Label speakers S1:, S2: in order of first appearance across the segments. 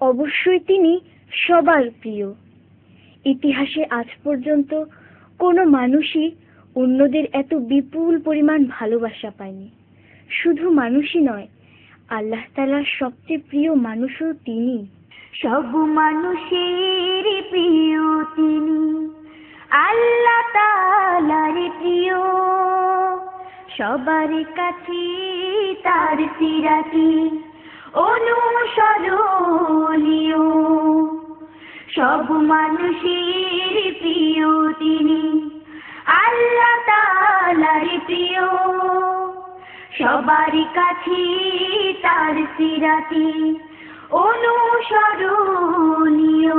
S1: অবশ্যই তিনি সবার প্রিয়। ইতিহাসে আজ পর্যন্ত কোনো মানুষই অন্যদের এত বিপুল পরিমাণ ভালোবাসা পায়নি। শুধু মানুষই নয়, আল্লাহ তাআলার সবচেয়ে প্রিয় মানুষও তিনি।
S2: সব মানুষের প্রিয় তিনি, আল্লাহ তাআলার প্রিয়। সবার কাছে তার সিরাতি অনুসরণীয়। সব মানুষের প্রিয় তিনি, আল্লাহ তাআলার প্রিয়। সবার কাছে তার সিরাতি অনুসরণীয়।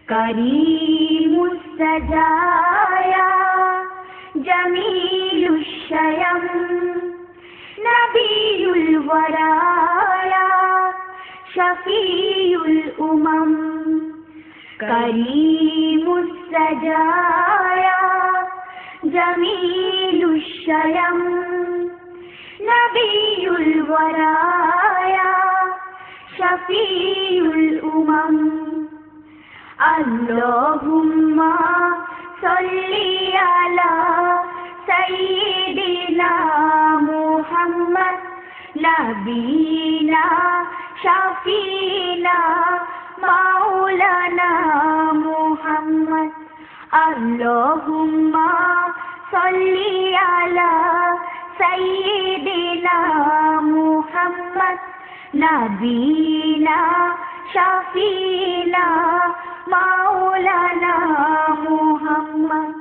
S2: করিমুস সাজায়া জামিলুশ শায়াম নবিয়ুল ওয়ারায়া শফিউল উমাম। করিমুস সাজায়া জামিলুশ শায়াম নবিয়ুল ওয়ারায়া শফিউল উমাম। আল্লাহুম্মা সাল্লি আলা সাইয়্যিদিনা মুহাম্মদ নাবিয়িনা শাফিনা মাওলানা মুহাম্মদ। আল্লাহুম্মা সাল্লি আলা সাইয়্যিদিনা মুহাম্মদ নাবিয়িনা শাফিনা মাওলানা মুহাম্মদ।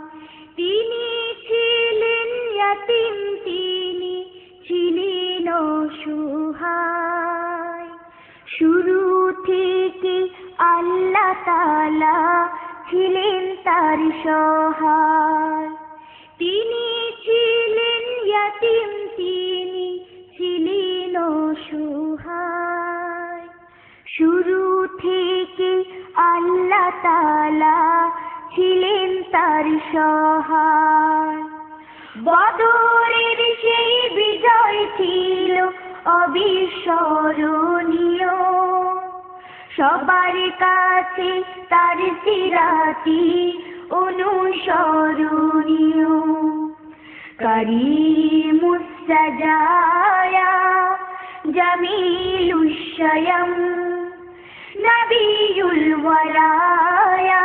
S2: তিনি ছিলেন ইয়াতীম, তিনি ছিলেন অসহায়। শুরু থেকে আল্লাহ তাআলা ছিলেন তার সহায়। তিনি ছিলেন ইয়াতীম, তিনি ছিলেন অসহায়। শুরু থেকে আল্লাহ তাআলা ছিলেন তার সহায়। বদরের সেই বিজয় ছিল অবিস্মরণীয়। সবার কাছে তার সিরাতি অনুসরণীয়। করিমুস সাজায়া জামিলুশ শায়াম নবিয়ুল ওয়ারায়া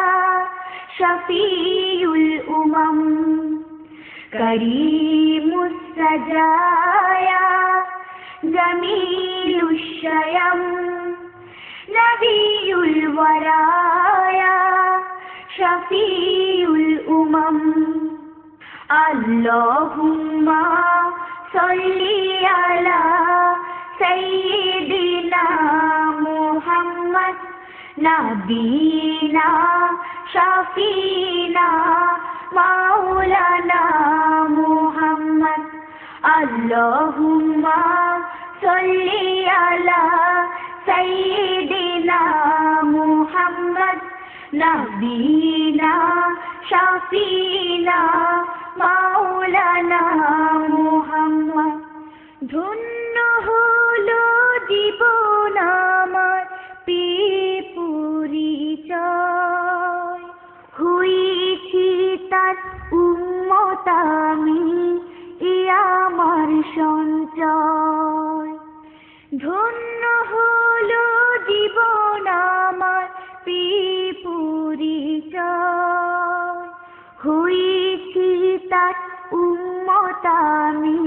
S2: শফিউল উমাম। করিমুস সাজায়া জামিলুশ শায়াম নবিয়ুল ওয়ারায়া শফিউল উমাম। আল্লাহুম্মা সাল্লি আলা সাইয়্যিদিনা মুহাম্মদ নাবিয়িনা শাফিনা মাওলানা মুহাম্মদ। আল্লাহুম্মা সাল্লি আলা সাইয়্যিদিনা মুহাম্মদ নাবিয়িনা শাফিনা মাওলানা মুহাম্মদ। ধন্য হলো জীবন আমার পেয়ে পরিচয়। হয়েছি তার উম্মত আমি, এ আমার সঞ্চয়। ধন্য হলো জীবন আমার পেয়ে পরিচয়। হয়েছি তার উম্মত আমি,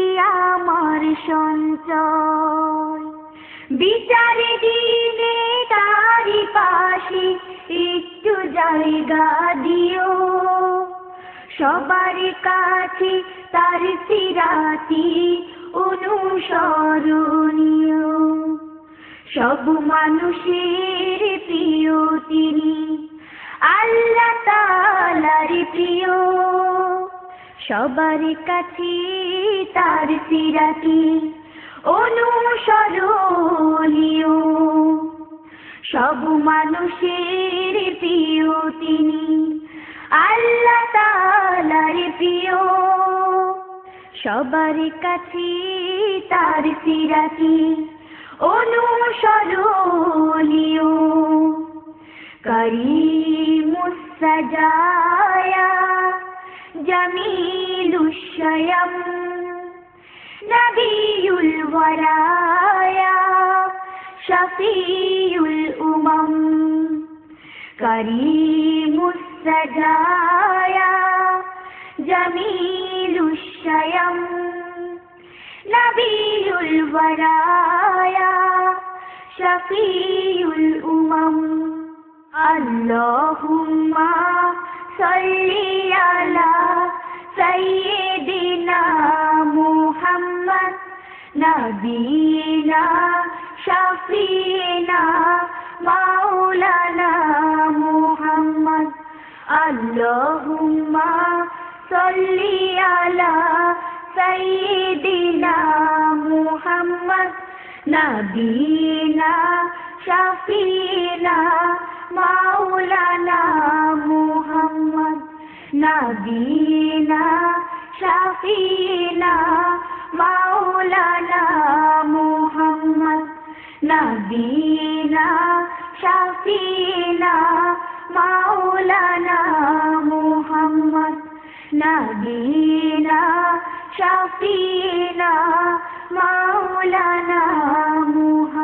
S2: এ আমার সঞ্চয়। বিচার দিনে তারি পাশে একটু জায়গা দিও। সবার কাছে তার সিরাতি অনুসরণীয়। সব মানুষের প্রিয় তিনি, আল্লাহ তাআলার প্রিয়। সবার কাছে তার সিরাতি অনুসরণীয়। সব মানুষের প্রিয় তিনি, আল্লাহ তাআলার প্রিয়। সবার কাছে তার সিরাতি অনুসরণীয়। करीमुस सजाया जमीलुश शयम नबीयुल वराया शफीउल उमम करीमुस सजाया जमीलुश शयम नबीयुल वराया शफीउल उमम अल्लाहुम्मा सल्ली अला सय्यिदिना मुहम्मद नबीना शफीना मौलाना मुहम्मद अल्लाहुम्मा सल्ली अला सय्यिदिना मुहम्मद नबीना शफीना मौलाना मुहम्मद नबीना शफीना मौलाना मुहम्मद नबीना शफीना मौलाना मुहम्मद नबीना शफीना मौलाना मुहम्मद।